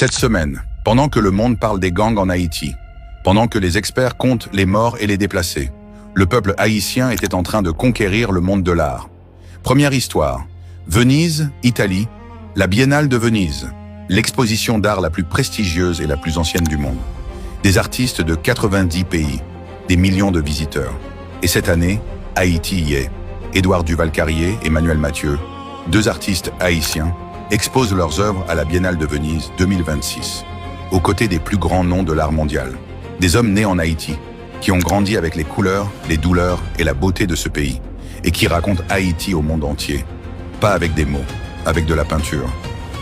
Cette semaine, pendant que le monde parle des gangs en Haïti, pendant que les experts comptent les morts et les déplacés, le peuple haïtien était en train de conquérir le monde de l'art. Première histoire. Venise, Italie, la Biennale de Venise, l'exposition d'art la plus prestigieuse et la plus ancienne du monde. Des artistes de 90 pays, des millions de visiteurs. Et cette année, Haïti y est. Édouard Duval-Carrier et Manuel Mathieu, deux artistes haïtiens, exposent leurs œuvres à la Biennale de Venise 2026, aux côtés des plus grands noms de l'art mondial. Des hommes nés en Haïti, qui ont grandi avec les couleurs, les douleurs et la beauté de ce pays, et qui racontent Haïti au monde entier. Pas avec des mots, avec de la peinture.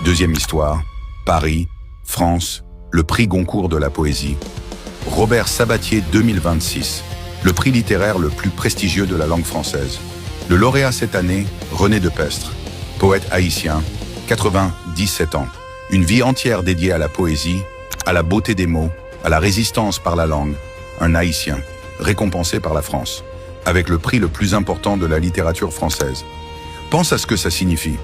Deuxième histoire, Paris, France, le prix Goncourt de la poésie. Robert Sabatier 2026, le prix littéraire le plus prestigieux de la langue française. Le lauréat cette année, René Depestre, poète haïtien, 97 ans. Une vie entière dédiée à la poésie, à la beauté des mots, à la résistance par la langue. Un haïtien, récompensé par la France, avec le prix le plus important de la littérature française. Pense à ce que ça signifie.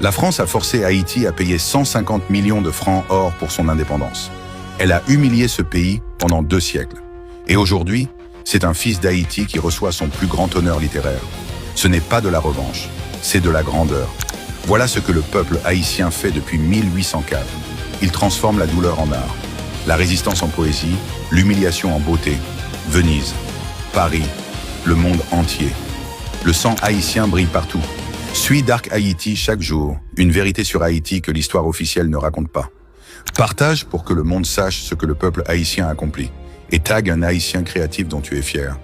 La France a forcé Haïti à payer 150 millions de francs or pour son indépendance. Elle a humilié ce pays pendant 2 siècles. Et aujourd'hui, c'est un fils d'Haïti qui reçoit son plus grand honneur littéraire. Ce n'est pas de la revanche, c'est de la grandeur. Voilà ce que le peuple haïtien fait depuis 1804. Il transforme la douleur en art, la résistance en poésie, l'humiliation en beauté. Venise, Paris, le monde entier. Le sang haïtien brille partout. Suis Dark Haïti chaque jour, une vérité sur Haïti que l'histoire officielle ne raconte pas. Partage pour que le monde sache ce que le peuple haïtien accomplit. Et tag un haïtien créatif dont tu es fier.